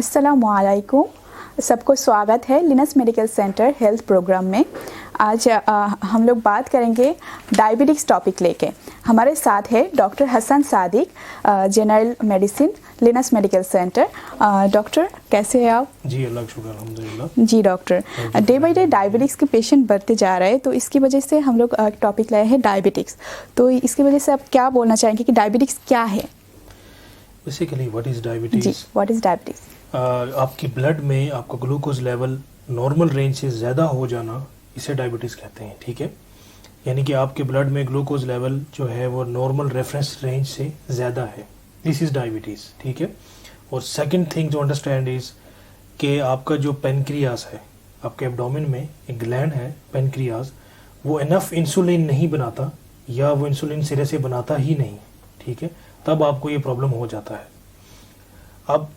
अस्सलामुअलैकुम, सबको स्वागत है Linus medical centre health programme में। आज हम लोग बात करेंगे डायबिटिक्स टॉपिक लेके। हमारे साथ है doctor Hasan Sadiq, general medicine Linus medical centre. Doctor कैसे हैं आप? जी अल्लाह का शुक्र अल्हम्दुलिल्लाह। जी doctor, day by day diabetics के पेशेंट बढ़ते जा रहे हैं, तो इसकी वजह से हम लोग टॉपिक लाए हैं डायबिटिक्स। तो इसकी वजह से आप क्या बोलना चाहेंगे कि डायबिटिक्स क्या है? Basically what is diabetes? जी, व्हाट इज़ डायबिटिक्स? आपकी ब्लड में आपका ग्लूकोज लेवल नॉर्मल रेंज से ज़्यादा हो जाना, इसे डायबिटीज़ कहते हैं। ठीक है, यानी कि आपके ब्लड में ग्लूकोज लेवल जो है वो नॉर्मल रेफरेंस रेंज से ज़्यादा है, दिस इज़ डायबिटीज़। ठीक है, और सेकंड थिंग जो अंडरस्टैंड इज़ कि आपका जो पेनक्रियास है, आपके एब्डोमेन में एक ग्लैंड है पेनक्रियास, वो इनफ इंसुलिन नहीं बनाता, या वो इंसुलिन सिरे से बनाता ही नहीं। ठीक है, तब आपको ये प्रॉब्लम हो जाता है। अब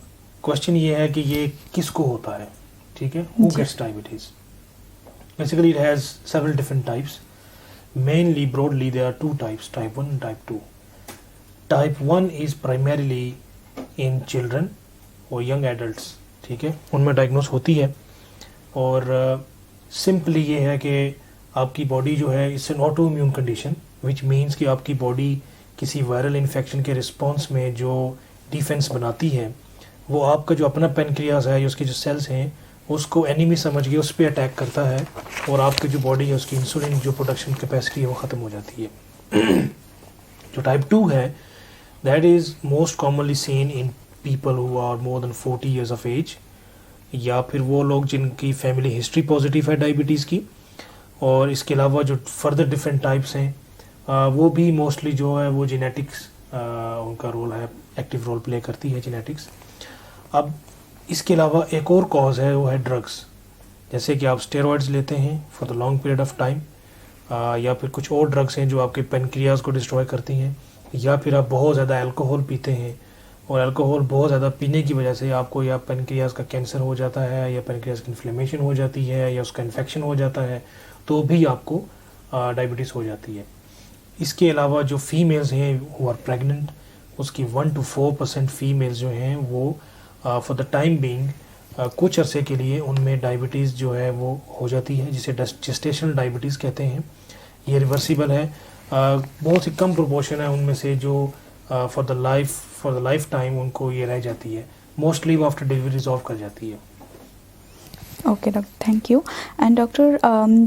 क्वेश्चन ये है कि ये किसको होता है? ठीक है, who gets diabetes? Basically it has several different types. Mainly broadly there are two types, type 1 and type 2। Type 1 is primarily in children और यंग एडल्ट्स। ठीक है, उनमें डायग्नोस होती है, और सिंपली ये है कि आपकी बॉडी जो है, it's an auto immune condition, which means कि आपकी बॉडी किसी वायरल इन्फेक्शन के रिस्पॉन्स में जो डिफेंस बनाती है, वो आपका जो अपना पेनक्रियास है या उसके जो सेल्स हैं उसको एनिमी समझ के उस पर अटैक करता है, और आपकी जो बॉडी है उसकी इंसुलिन जो प्रोडक्शन कैपेसिटी है वो ख़त्म हो जाती है। जो टाइप 2 है, that is most commonly seen in people who are more than 40 years of age, या फिर वो लोग जिनकी फैमिली हिस्ट्री पॉजिटिव है डायबिटीज़ की। और इसके अलावा जो फर्दर डिफरेंट टाइप्स हैं वो भी मोस्टली जो है वो जेनेटिक्स उनका रोल है, एक्टिव रोल प्ले करती है जेनेटिक्स। अब इसके अलावा एक और कॉज है, वो है ड्रग्स। जैसे कि आप स्टेरॉइड्स लेते हैं for the long period of time, या फिर कुछ और ड्रग्स हैं जो आपके पेनक्रियाज को डिस्ट्रॉय करती हैं, या फिर आप बहुत ज़्यादा अल्कोहल पीते हैं, और अल्कोहल बहुत ज़्यादा पीने की वजह से आपको या पेनक्रियाज का कैंसर हो जाता है, या पेनक्रियाज की इन्फ्लेमेशन हो जाती है, या उसका इन्फेक्शन हो जाता है, तो भी आपको डायबिटीज़ हो जाती है। इसके अलावा जो फीमेल्स हैं वो आर प्रेग्नेंट, उसकी 1 to 4% फीमेल्स जो हैं वो फॉर द टाइम बीइंग कुछ अरसे के लिए उनमें डायबिटीज़ जो है वो हो जाती है, जिसे जेस्टेशनल डायबिटीज़ कहते हैं। ये रिवर्सिबल है। बहुत ही कम प्रोपोर्शन है उनमें से जो फॉर द लाइफ टाइम उनको ये रह जाती है। मोस्टली वो आफ्टर डिलीवरी रिजॉल्व कर जाती है। Okay doctor, thank you. And doctor,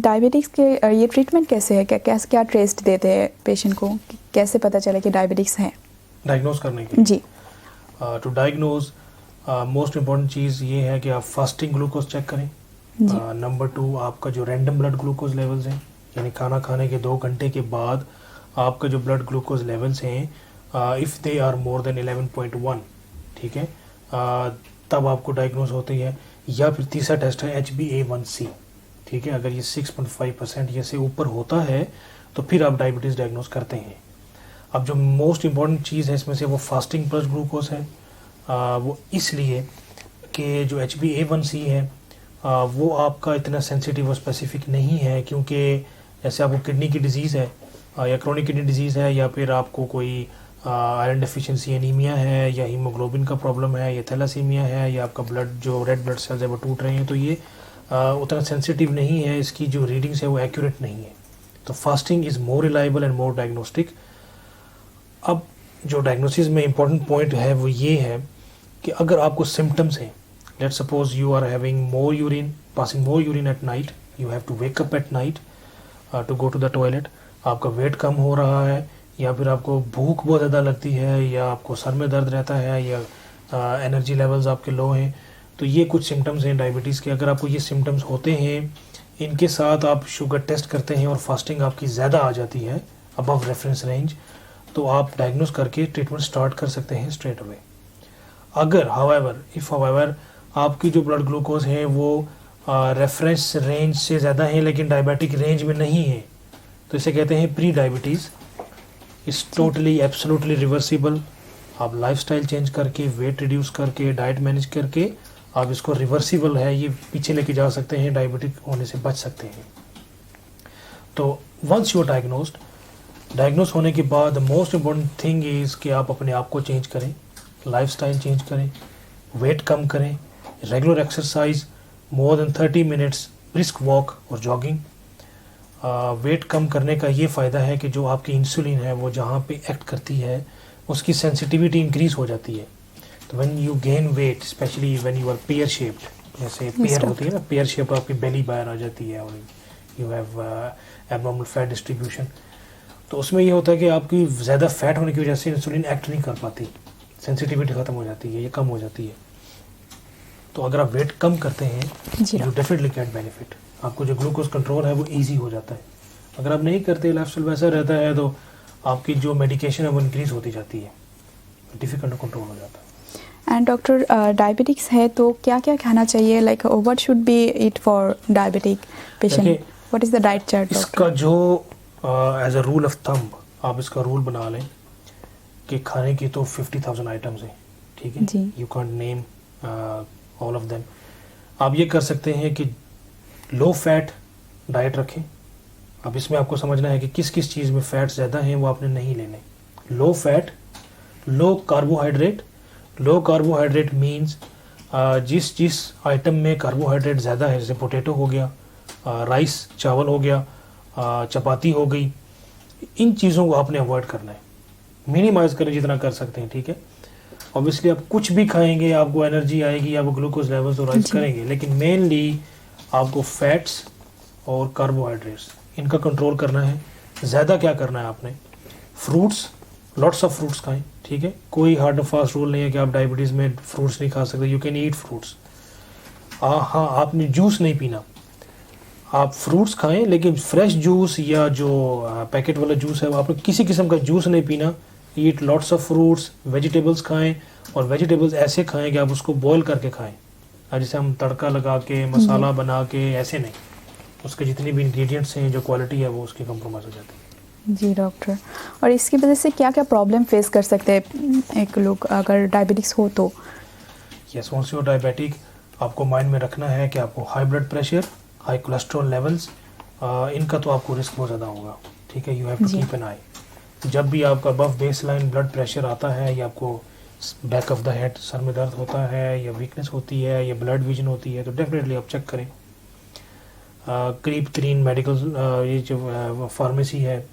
diabetics के ये ट्रीटमेंट कैसे है? क्या टेस्ट देते हैं पेशेंट को, कैसे पता चले कि डायबिटिक्स है? डायग्नोज करने के लिए जी, टू डायग्नोज मोस्ट इम्पॉर्टेंट चीज़ ये है कि आप फास्टिंग ग्लूकोज चेक करें। नंबर 2, आपका जो रैंडम ब्लड ग्लूकोज लेवल्स हैं, यानी खाना खाने के 2 घंटे के बाद आपका जो ब्लड ग्लूकोज लेवल्स हैं, if they are more than 11.1, ठीक है, तब आपको डायग्नोज होती है। या फिर तीसरा टेस्ट है HbA1c। ठीक है, अगर ये 6.5% या से ऊपर होता है तो फिर आप डायबिटीज़ डायग्नोज करते हैं। अब जो मोस्ट इम्पॉर्टेंट चीज़ है इसमें से वो फास्टिंग प्लस ग्लूकोज है। वो इसलिए कि जो HbA1c है वो आपका इतना सेंसिटिव और स्पेसिफिक नहीं है, क्योंकि जैसे आपको किडनी की डिजीज़ है, या क्रोनिक किडनी डिजीज़ है, या फिर आपको कोई आयरन डेफिशिएंसी एनीमिया है, या हीमोग्लोबिन का प्रॉब्लम है, या थैलासीमिया है, या आपका ब्लड जो रेड ब्लड सेल्स है वो टूट रहे हैं, तो ये उतना सेंसिटिव नहीं है, इसकी जो रीडिंग्स है वो एक्यूरेट नहीं है। तो fasting is more reliable and more diagnostic. अब जो डायग्नोसिस में इंपॉर्टेंट पॉइंट है वो ये है कि अगर आपको सिम्टम्स हैं, let suppose you are having more urine, passing more urine at night, you have to wake up at night to go to the toilet, आपका वेट कम हो रहा है, या फिर आपको भूख बहुत ज़्यादा लगती है, या आपको सर में दर्द रहता है, या एनर्जी लेवल्स आपके लो हैं, तो ये कुछ सिम्टम्स हैं डायबिटीज़ के। अगर आपको ये सिम्टम्स होते हैं, इनके साथ आप शुगर टेस्ट करते हैं और फास्टिंग आपकी ज़्यादा आ जाती है अबव रेफरेंस रेंज, तो आप डायग्नोस करके ट्रीटमेंट स्टार्ट कर सकते हैं स्ट्रेट अवे। अगर हाउएवर आपकी जो ब्लड ग्लूकोज है वो रेफरेंस रेंज से ज़्यादा है लेकिन डायबिटिक रेंज में नहीं है, तो इसे कहते हैं pre diabetes. It's totally absolutely reversible. आप लाइफस्टाइल चेंज करके, वेट रिड्यूस करके, डाइट मैनेज करके आप इसको रिवर्सिबल है ये पीछे लेके जा सकते हैं, डायबिटिक होने से बच सकते हैं। तो वंस यू आर डायग्नोज होने के बाद मोस्ट इम्पॉर्टेंट थिंग इज़ कि आप अपने आप को चेंज करें, लाइफस्टाइल चेंज करें, वेट कम करें, regular exercise, more than 30 minutes brisk walk और जॉगिंग। वेट कम करने का ये फ़ायदा है कि जो आपकी इंसुलिन है वो जहाँ पे एक्ट करती है उसकी सेंसिटिविटी इंक्रीज हो जाती है। तो when you gain weight, specially when you are pear shaped, जैसे पेयर होती है ना, पेयर शेप, आपकी बेली बाहर आ जाती है और you have abnormal fat distribution, तो उसमें ये होता है कि आपकी ज़्यादा फैट होने की वजह से इंसुलिन एक्ट नहीं कर पाती, सेंसिटिविटी ख़त्म हो जाती है, ये कम हो जाती है। तो अगर आप वेट कम करते हैं यू डेफिनेटली गेट बेनिफिट। आपको जो ग्लूकोज कंट्रोल है वो इजी हो जाता है। अगर आप नहीं करते, लाइफस्टाइल वैसा रहता है, तो आपकी जो मेडिकेशन है वो इंक्रीज होती जाती है, डिफिकल्ट कंट्रोल हो जाता है। एंड डॉक्टर, डायबिटिक्स है तो क्या क्या खाना चाहिए, like what should be it for diabetic patient, what is the diet chart? इसका जो as a rule of thumb आप इसका रूल बना लें कि खाने की तो 50,000 आइटम्स हैं, ठीक है, you can't name all of them. आप ये कर सकते हैं कि लो फैट डाइट रखें। अब इसमें आपको समझना है कि किस किस चीज़ में फैट ज़्यादा हैं वो आपने नहीं लेने। लो फैट, लो कार्बोहाइड्रेट। लो कार्बोहाइड्रेट मीन्स जिस आइटम में कार्बोहाइड्रेट ज़्यादा है, जैसे पोटैटो हो गया, राइस चावल हो गया, चपाती हो गई, इन चीज़ों को आपने अवॉइड करना है, मिनिमाइज करें जितना कर सकते हैं, ठीक है। ऑब्वियसली आप कुछ भी खाएंगे आपको एनर्जी आएगी, आपको ग्लूकोज लेवल्स तो राइज करेंगे, लेकिन मेनली आपको फैट्स और कार्बोहाइड्रेट्स इनका कंट्रोल करना है। ज़्यादा क्या करना है आपने, फ्रूट्स, लॉट्स ऑफ फ्रूट्स खाएं, ठीक है। कोई हार्ड एंड फास्ट रूल नहीं है कि आप डायबिटीज़ में फ्रूट्स नहीं खा सकते, यू कैन ईट फ्रूट्स। हाँ, आपने जूस नहीं पीना, आप फ्रूट्स खाएं, लेकिन फ्रेश जूस या जो पैकेट वाला जूस है आपने किसी किस्म का जूस नहीं पीना। ईट लॉट्स ऑफ फ्रूट्स, वेजिटेबल्स खाएं, और वेजिटेबल्स ऐसे खाएं कि आप उसको बॉईल करके खाएं, जैसे हम तड़का लगा के मसाला बना के, ऐसे नहीं। उसके जितने भी इंग्रेडिएंट्स हैं, जो क्वालिटी है वो उसकी कम्प्रोमाइज़ हो जाती है। जी डॉक्टर, और इसकी वजह से क्या क्या प्रॉब्लम फेस कर सकते हैं एक लोग अगर डायबिटिक्स हो तो? Yes, once you are diabetic, आपको माइंड में रखना है कि आपको high blood pressure, high cholesterol levels, इनका तो आपको रिस्क बहुत ज़्यादा होगा, ठीक है। You have to keep an eye. जब भी आपका above baseline blood pressure आता है, या आपको बैक ऑफ द हेड सर में दर्द होता है, या वीकनेस होती है, या ब्लड विजन होती है, तो डेफिनेटली आप चेक करें। करीब तरीन मेडिकल ये जो फार्मेसी है,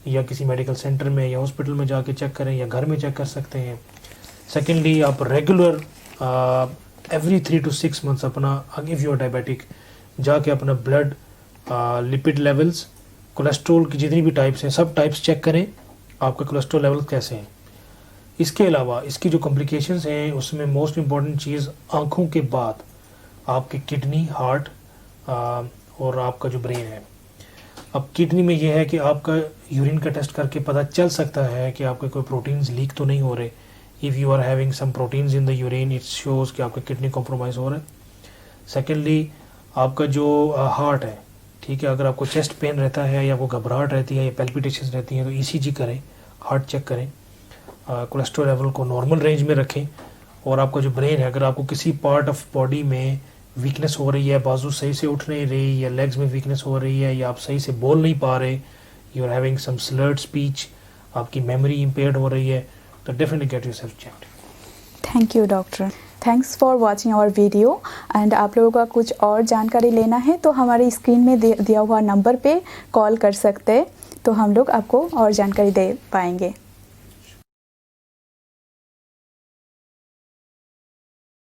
या किसी मेडिकल सेंटर में या हॉस्पिटल में जाके चेक करें, या घर में चेक कर सकते हैं। सेकेंडली, आप रेगुलर एवरी 3 to 6 months अपना, इफ़ यू आर डायबिटिक, जाके अपना ब्लड लिपिड लेवल्स, कोलेस्ट्रॉल की जितनी भी टाइप्स हैं सब टाइप्स चेक करें, आपका कोलेस्ट्रॉल लेवल कैसे हैं। इसके अलावा इसकी जो कॉम्प्लिकेशंस हैं उसमें मोस्ट इम्पॉर्टेंट चीज़ आँखों के बाद आपकी किडनी, हार्ट और आपका जो ब्रेन है। अब किडनी में ये है कि आपका यूरिन का टेस्ट करके पता चल सकता है कि आपके कोई प्रोटीन्स लीक तो नहीं हो रहे। If you are having some proteins in the urine, it shows कि आपका किडनी कॉम्प्रोमाइज़ हो रहा है। सेकेंडली, आपका जो हार्ट है, ठीक है, अगर आपको चेस्ट पेन रहता है, या आपको घबराहट रहती है, या पैल्पिटेशंस रहती हैं, तो ECG करें, हार्ट चेक करें, कोलेस्ट्रॉल लेवल को नॉर्मल रेंज में रखें। और आपका जो ब्रेन है, अगर आपको किसी पार्ट ऑफ बॉडी में वीकनेस हो रही है, बाजू सही से उठ नहीं रही, या लेग्स में वीकनेस हो रही है, या आप सही से बोल नहीं पा रहे, you are having some slurred speech, आपकी मेमोरी इम्पेयर्ड हो रही है, तो definitely get yourself checked. Thank you doctor, thanks for watching our video. And आप लोगों का कुछ और जानकारी लेना है तो हमारी स्क्रीन में दिया हुआ नंबर पे कॉल कर सकते हैं, तो हम लोग आपको और जानकारी दे पाएंगे।